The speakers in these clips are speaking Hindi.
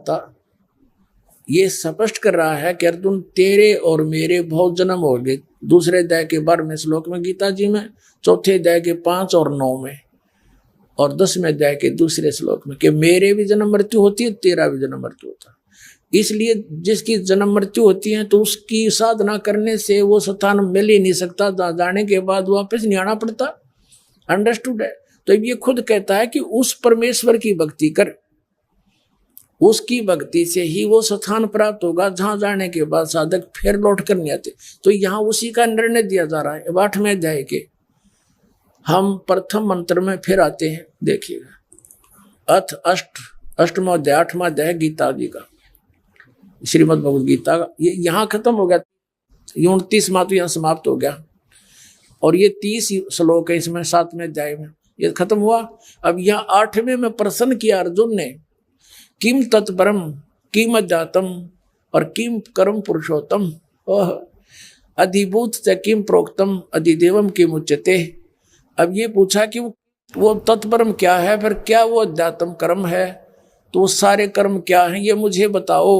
अन्नदाता ये स्पष्ट कर रहा है कि अर्जुन तेरे और मेरे बहुत जन्म हो गए। दूसरे अध्याय के 12वें श्लोक में गीता जी में, चौथे अध्याय के 5 और 9 में, और 10वें अध्याय के दूसरे श्लोक में कि मेरे भी जन्म मृत्यु होती है, तेरा भी जन्म मृत्यु होता है। इसलिए जिसकी जन्म मृत्यु होती है तो उसकी साधना करने से वो स्थान मिल ही नहीं सकता, जाने के बाद वापस नहीं आना पड़ता। अंडरस्टूड है? तो ये खुद कहता है कि उस परमेश्वर की भक्ति कर, उसकी भक्ति से ही वो स्थान प्राप्त होगा जहां जाने के बाद साधक फिर लौट कर नहीं आते। तो यहाँ उसी का निर्णय दिया जा रहा है 8वें अध्याय के। हम प्रथम मंत्र में फिर आते हैं, देखिएगा। अथ अष्टम अध्याय 8वां अध्याय गीता जी का, श्रीमद् भगवद गीता का। ये यहाँ खत्म हो गया, 29वां तो यहाँ समाप्त हो गया, और ये 30 श्लोक है इसमें 7वें अध्याय में, ये खत्म हुआ। अब यहाँ 8वें में प्रश्न किया अर्जुन ने, किम तत्परम किम अध्यात्म और किम कर्म पुरुषोत्तम अधिभूत च किम प्रोक्तम अधिदेवम किम उच्यते। अब ये पूछा कि वो तत्परम क्या है, फिर क्या वो अध्यात्म कर्म है, तो वो सारे कर्म क्या हैं ये मुझे बताओ।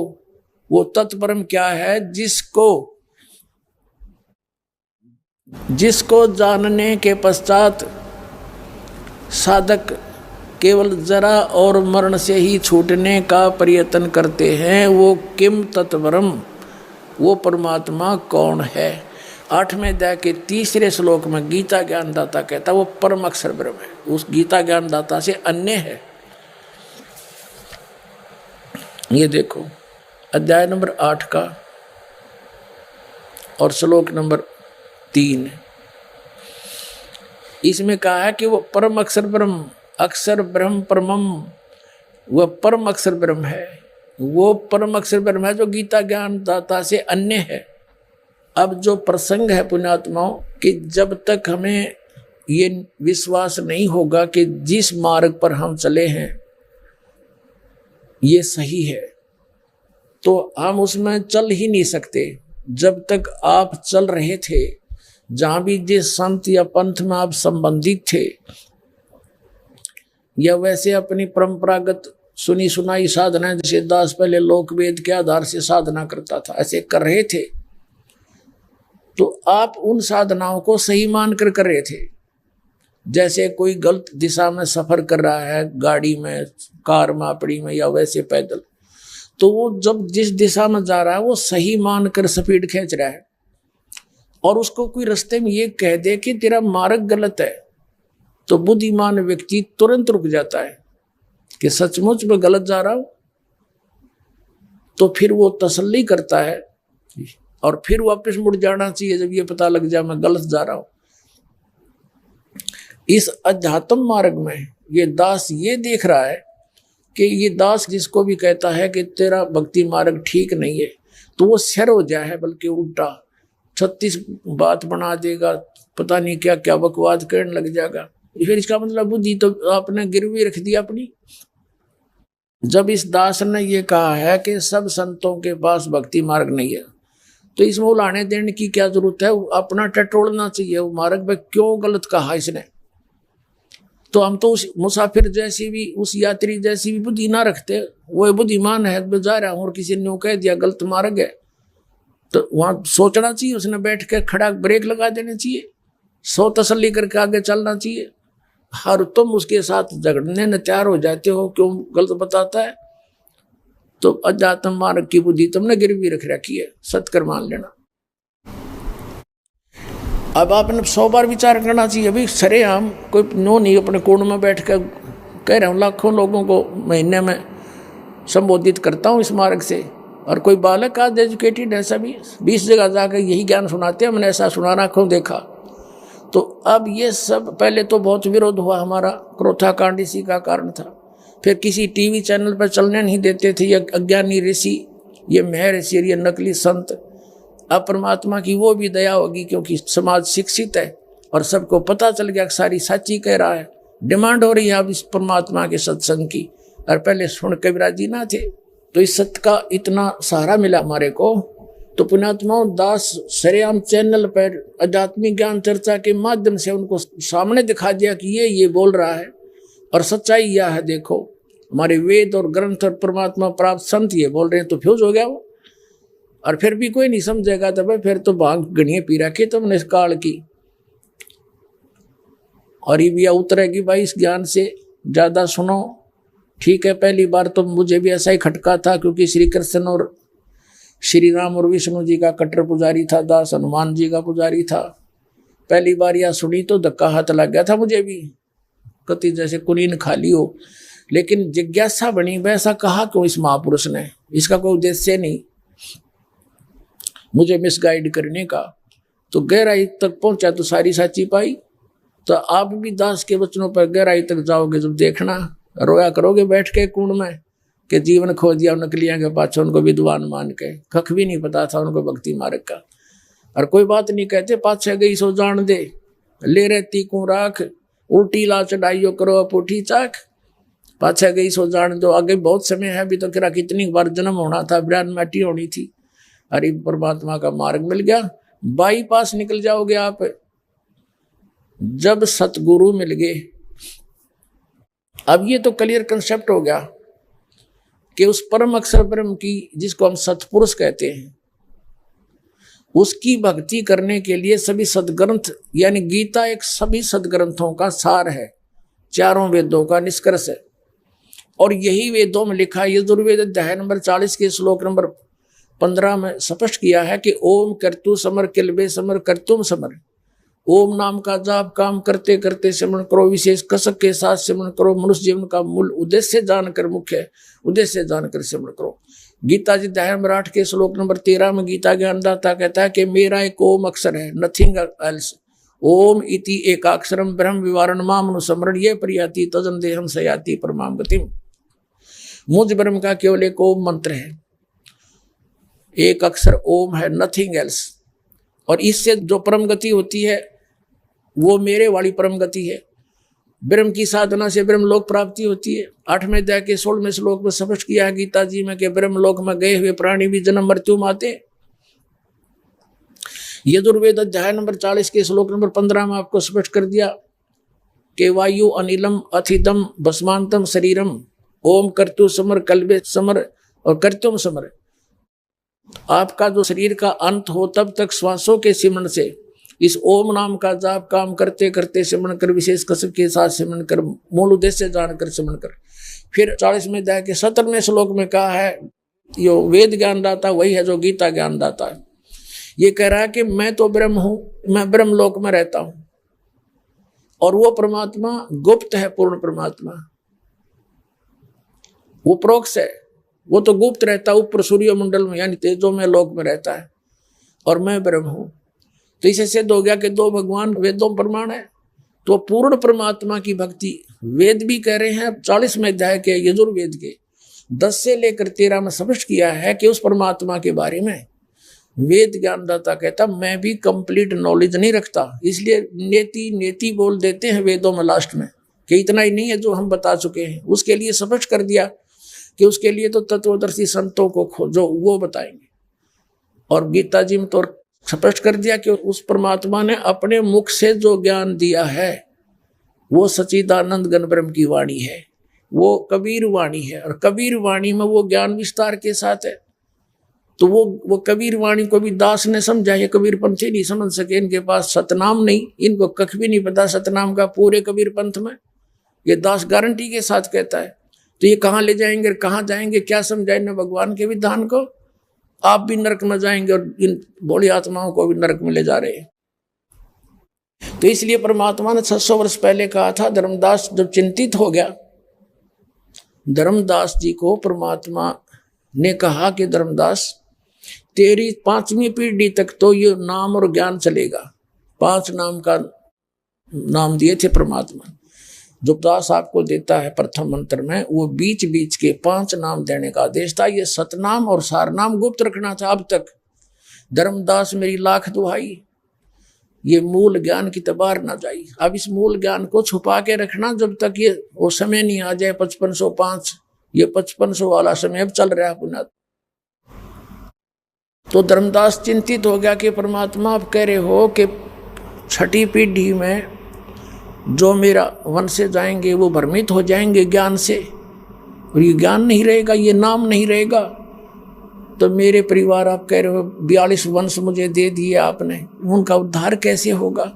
वो तत्परम क्या है जिसको जानने के पश्चात साधक केवल जरा और मरण से ही छूटने का प्रयत्न करते हैं, वो किम तत्परम, वो परमात्मा कौन है। 8वें अध्याय के 3 श्लोक में गीता ज्ञानदाता कहता वो परम अक्षर ब्रह्म है, उस गीता ज्ञानदाता से अन्य है। ये देखो अध्याय नंबर 8 का और श्लोक नंबर 3, इसमें कहा है कि वो परम अक्षर ब्रह्म, अक्षर ब्रह्म परमम, वह परम अक्षर ब्रह्म है, वो परम अक्षर ब्रह्म है जो गीता ज्ञानदाता से अन्य है। अब जो प्रसंग है पुण्यात्माओं कि जब तक हमें ये विश्वास नहीं होगा कि जिस मार्ग पर हम चले हैं ये सही है, तो हम उसमें चल ही नहीं सकते। जब तक आप चल रहे थे, जहां भी जिस संत या पंथ में आप संबंधित थे, या वैसे अपनी परंपरागत सुनी सुनाई साधना, जैसे दास पहले लोक वेद के आधार से साधना करता था, ऐसे कर रहे थे, तो आप उन साधनाओं को सही मान कर रहे थे। जैसे कोई गलत दिशा में सफर कर रहा है, गाड़ी में, कार मापड़ी में, या वैसे पैदल, तो वो जब जिस दिशा में जा रहा है वो सही मान कर स्पीड खींच रहा है, और उसको कोई रास्ते में ये कह दे कि तेरा मार्ग गलत है, तो बुद्धिमान व्यक्ति तुरंत रुक जाता है कि सचमुच में गलत जा रहा हूं। तो फिर वो तसल्ली करता है और फिर वापस मुड़ जाना चाहिए जब ये पता लग जाए मैं गलत जा रहा हूं। इस अध्यात्म मार्ग में ये दास ये देख रहा है कि ये दास जिसको भी कहता है कि तेरा भक्ति मार्ग ठीक नहीं है, तो वो शर हो जाए है, बल्कि उल्टा 36 बात बना देगा, पता नहीं क्या क्या बकवाद करने लग जाएगा। फिर इसका मतलब बुद्धि तो आपने गिरवी रख दी अपनी। जब इस दास ने ये कहा है कि सब संतों के पास भक्ति मार्ग नहीं है, तो इसमें उलाने देने की क्या जरूरत है, अपना टटोलना चाहिए। वो मार्ग पे क्यों गलत कहा इसने, तो हम तो उस मुसाफिर जैसी भी, उस यात्री जैसी भी बुद्धि ना रखते। वो बुद्धिमान है, जा रहा हूं और किसी ने कह दिया गलत मार्ग है, तो वहां सोचना चाहिए, उसने बैठ के खड़ा ब्रेक लगा देने चाहिए, 100 तसल्ली करके आगे चलना चाहिए। हर तुम उसके साथ झगड़ने न तैयार हो जाते हो, क्यों गलत बताता है, तो अध्यात्म मार्ग की बुद्धि तुमने गिरवी रख रखी है, सत्कर मान लेना। अब आपने 100 बार विचार करना चाहिए। अभी सरे हम कोई नो नहीं अपने कोण में बैठ कर कह रहा हूँ, लाखों लोगों को महीने में संबोधित करता हूँ इस मार्ग से, और कोई बालक आज एजुकेटेड है, सभी 20 जगह जाकर यही ज्ञान सुनाते हैं, मैंने ऐसा सुनाना आंखों देखा। तो अब ये सब पहले तो बहुत विरोध हुआ हमारा, क्रोथा कांड इसी का कारण था। फिर किसी टीवी चैनल पर चलने नहीं देते थे ये अज्ञानी ऋषि, ये महर्षि, ये नकली संत। अब परमात्मा की वो भी दया होगी, क्योंकि समाज शिक्षित है और सबको पता चल गया कि सारी सच्ची कह रहा है। डिमांड हो रही है अब इस परमात्मा के सत्संग की, और पहले सुन के राजी ना थे। तो इस सत्य का इतना सहारा मिला हमारे को। तो पुण्यात्माओं, दास सरेआम चैनल पर आध्यात्मिक ज्ञान चर्चा के माध्यम से उनको सामने दिखा दिया कि ये बोल रहा है और सच्चाई यह है, देखो हमारे वेद और ग्रंथ और परमात्मा प्राप्त संत ये बोल रहे हैं तो फ्यूज हो गया वो। और फिर भी कोई नहीं समझेगा तो भाई फिर तो भांग गणिये पी रखी तुमने इस काल की। और ये भी उतरेगी भाई इस ज्ञान से, ज्यादा सुनो। ठीक है, पहली बार तो मुझे भी ऐसा ही खटका था, क्योंकि श्री कृष्ण और श्री राम और विष्णु जी का कट्टर पुजारी था दास, हनुमान जी का पुजारी था। पहली बार यह सुनी तो धक्का हाथ लग गया था मुझे भी, कति जैसे कुनीन खाली हो। लेकिन जिज्ञासा बनी, वैसा कहा क्यों इस महापुरुष ने, इसका कोई उद्देश्य नहीं मुझे मिसगाइड करने का। तो गहराई तक पहुंचा तो सारी साची पाई। तो आप भी दास के वचनों पर गहराई तक जाओगे जब देखना, रोया करोगे बैठ के कुंड में कि जीवन खो दिया नकलियां के पाछे, उनको विद्वान मान के, कख भी नहीं पता था उनको भक्ति मार्ग का। और कोई बात नहीं कहते, पाछे गई सो जान दे, ले रहती को राख, उल्टी ला चढ़ाइयो करो अपूठी चाक। पाछे गई सो जान दो, आगे बहुत समय है, अभी तो किरा कितनी बार जन्म होना था, ब्रान माटी होनी थी। अरे परमात्मा का मार्ग मिल गया, बाईपास निकल जाओगे आप जब सतगुरु मिल गए। अब ये तो क्लियर कंसेप्ट हो गया कि उस परम अक्षर ब्रह्म की, जिसको हम सतपुरुष कहते हैं, उसकी भक्ति करने के लिए सभी सदग्रंथ, यानी गीता एक सभी सदग्रंथों का सार है, चारों वेदों का निष्कर्ष है। और यही वेदों में लिखा है, यजुर्वेद अध्याय नंबर 40 के श्लोक नंबर 15 में स्पष्ट किया है कि ओम कर्तु समर किलबे समर कर्तुम समर। ओम नाम का जाप काम करते करते सिमरण करो, विशेष कसक के साथ सिमरण करो, मनुष्य जीवन का मूल उद्देश्य जानकर, मुख्य उद्देश्य जानकर सिमरण करो। गीता जी अध्याय नंबर 8 के श्लोक नंबर 13 में गीता ज्ञानदाता कहता है कि मेरा एक ओम अक्षर है, नथिंग एल्स। ओम इति एकाक्षरम ब्रह्म विवारण माम स्मरण ये प्रियाति तजन देहम सयाति परमाम गतिम। मुझ ब्रह्म का केवल एक ओम मंत्र है, एक अक्षर ओम है, नथिंग एल्स। और इससे जो परम गति होती है वो मेरे वाली परम गति है। ब्रह्म की साधना से ब्रह्म लोक प्राप्ति होती है। 8वें अध्याय के 16वें श्लोक में स्पष्ट किया है गीता जी में कि ब्रह्म लोक में गए हुए प्राणी भी जन्म मृत्यु माते। यजुर्वेद अध्याय नंबर 40 के श्लोक नंबर 15 में आपको स्पष्ट कर दिया कि वायु अनिलम अथिदम भस्मांतम शरीरम ओम कर्तु समर कल्बे समर और कर्तुम समर। आपका जो शरीर का अंत हो तब तक श्वासों के सिमरण से इस ओम नाम का जाप काम करते करते सिमरण कर, विशेष कसक के साथ सिमरण कर, मूल उद्देश्य जानकर सिमरण कर। फिर 40वें अध्याय के 17वें श्लोक में कहा है, यो वेद ज्ञानदाता वही है जो गीता ज्ञानदाता है। ये कह रहा है कि मैं तो ब्रह्म हूं, मैं ब्रह्म लोक में रहता हूं, और वो परमात्मा गुप्त है, पूर्ण परमात्मा वो प्रोक्ष है, वो तो गुप्त रहता है ऊपर सूर्य मंडल में, यानी तेजो में लोक में रहता है, और मैं ब्रह्म हूं। तो इसे सिद्ध हो गया कि दो भगवान वेदों प्रमाण है। तो पूर्ण परमात्मा की भक्ति वेद भी कह रहे हैं। 40वें अध्याय के यजुर्वेद के 10 से लेकर 13 में स्पष्ट किया है कि उस परमात्मा के बारे में वेद ज्ञानदाता कहता मैं भी कंप्लीट नॉलेज नहीं रखता, इसलिए नेति नेति बोल देते हैं वेदों में लास्ट में कि इतना ही नहीं है जो हम बता चुके हैं। उसके लिए स्पष्ट कर दिया कि उसके लिए तो तत्वदर्शी संतों को खोजो, वो बताएंगे। और गीता जी में तो स्पष्ट कर दिया कि उस परमात्मा ने अपने मुख से जो ज्ञान दिया है वो सच्चिदानंद घन ब्रह्म की वाणी है, वो कबीर वाणी है, और कबीर वाणी में वो ज्ञान विस्तार के साथ है। तो वो कबीर वाणी को भी दास ने समझा, ये कबीर पंथी नहीं समझ सके, इनके पास सतनाम नहीं, इनको कख भी नहीं पता सतनाम का पूरे कबीर पंथ में। ये दास गारंटी के साथ कहता है। तो ये कहाँ ले जाएंगे, कहाँ जाएंगे, क्या समझाएंगे भगवान के विधान को? आप भी नरक में जाएंगे और इन भोली आत्माओं को भी नरक में ले जा रहे हैं। तो इसलिए परमात्मा ने 600 वर्ष पहले कहा था, धर्मदास जब चिंतित हो गया, धर्मदास जी को परमात्मा ने कहा कि धर्मदास तेरी 5वीं पीढ़ी तक तो ये नाम और ज्ञान चलेगा। 5 नाम का नाम दिए थे परमात्मा, जो दास आपको देता है प्रथम मंत्र में, वो बीच बीच के 5 नाम देने का आदेश था। ये सतनाम और सारनाम गुप्त रखना था अब तक। धर्मदास मेरी लाख दुहाई, ये मूल ज्ञान की तबार ना जाई। अब इस मूल ज्ञान को छुपा के रखना जब तक ये वो समय नहीं आ जाए 5505, ये 5500 वाला समय अब चल रहा है पुनः। तो धर्मदास चिंतित हो गया कि परमात्मा आप कह रहे हो कि 6ठी पीढ़ी में जो मेरा वंश से जाएंगे वो भ्रमित हो जाएंगे ज्ञान से, और ये ज्ञान नहीं रहेगा, ये नाम नहीं रहेगा, तो मेरे परिवार आप कह रहे हो 42 वंश मुझे दे दिए आपने, उनका उद्धार कैसे होगा।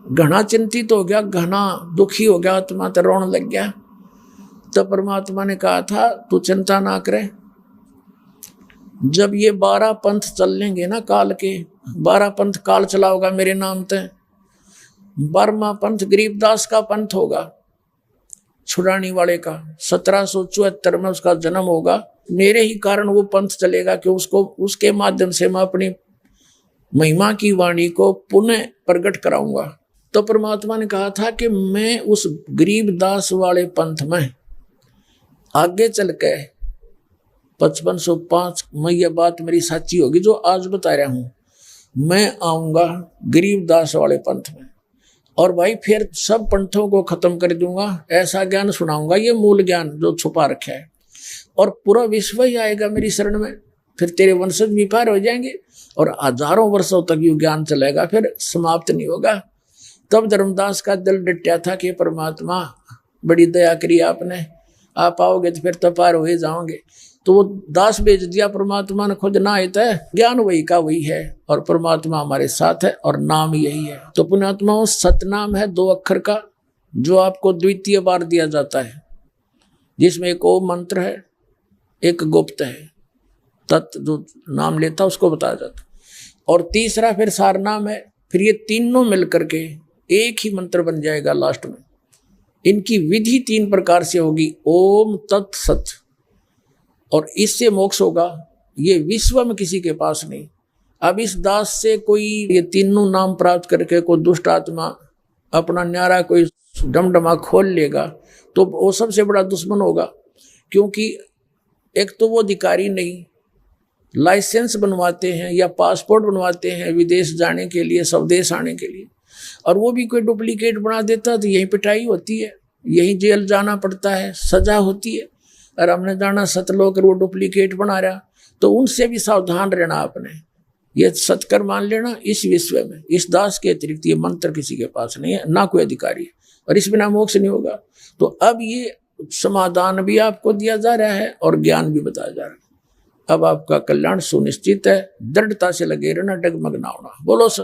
घना चिंतित हो गया, घना दुखी हो गया, आत्मा तो रोने लग गया। तो परमात्मा ने कहा था तू चिंता ना करे, जब ये 12 पंथ चल लेंगे ना काल के, 12 पंथ काल चलाओगा मेरे नाम ते, 12वां पंथ गरीबदास का पंथ होगा, छुड़ाने वाले का। 1774 में उसका जन्म होगा। मेरे ही कारण वो पंथ चलेगा कि उसके माध्यम से मैं अपनी महिमा की वाणी को पुनः प्रकट कराऊंगा। तो परमात्मा ने कहा था कि मैं उस गरीबदास वाले पंथ में आगे चल के 5505 में यह बात मेरी सच्ची होगी जो आज बता रहा हूं, मैं आऊंगा गरीबदास वाले पंथ में, और भाई फिर सब पंथों को खत्म कर दूंगा, ऐसा ज्ञान सुनाऊंगा, ये मूल ज्ञान जो छुपा रखा है, और पूरा विश्व ही आएगा मेरी शरण में। फिर तेरे वंशज भी पार हो जाएंगे और हजारों वर्षों तक ये ज्ञान चलेगा, फिर समाप्त नहीं होगा। तब धर्मदास का दिल डटा था कि परमात्मा बड़ी दया करी आपने, आप आओगे तो फिर तो पार हो ही जाओगे। तो वो दास भेज दिया परमात्मा ने, खुद ना आए तो ज्ञान वही का वही है, और परमात्मा हमारे साथ है और नाम यही है। तो पुण्यात्माओं, सतनाम है 2 अक्षर का, जो आपको द्वितीय बार दिया जाता है, जिसमें एक ओम मंत्र है, एक गुप्त है, तत् जो नाम लेता उसको बताया जाता, और तीसरा फिर सार नाम है। फिर ये तीनों मिलकर के एक ही मंत्र बन जाएगा लास्ट में। इनकी विधि 3 प्रकार से होगी, ओम तत् सत, और इससे मोक्ष होगा। ये विश्व में किसी के पास नहीं। अब इस दास से कोई ये तीनों नाम प्राप्त करके कोई दुष्ट आत्मा अपना न्यारा कोई डमडमा खोल लेगा तो वो सबसे बड़ा दुश्मन होगा, क्योंकि एक तो वो अधिकारी नहीं, लाइसेंस बनवाते हैं या पासपोर्ट बनवाते हैं विदेश जाने के लिए, स्वदेश आने के लिए, और वो भी कोई डुप्लीकेट बना देता तो यहीं पिटाई होती है, यहीं जेल जाना पड़ता है, सजा होती है। और हमने जाना सतलोक वो डुप्लीकेट बना रहा, तो उनसे भी सावधान रहना आपने। ये सत्कर मान लेना, इस विश्व में इस दास के अतिरिक्त ये मंत्र किसी के पास नहीं है, ना कोई अधिकारी है, और इस बिना मोक्ष नहीं होगा। तो अब ये समाधान भी आपको दिया जा रहा है और ज्ञान भी बताया जा रहा है। अब आपका कल्याण सुनिश्चित है, दृढ़ता से लगे रहना, डगमग ना होना। बोलो।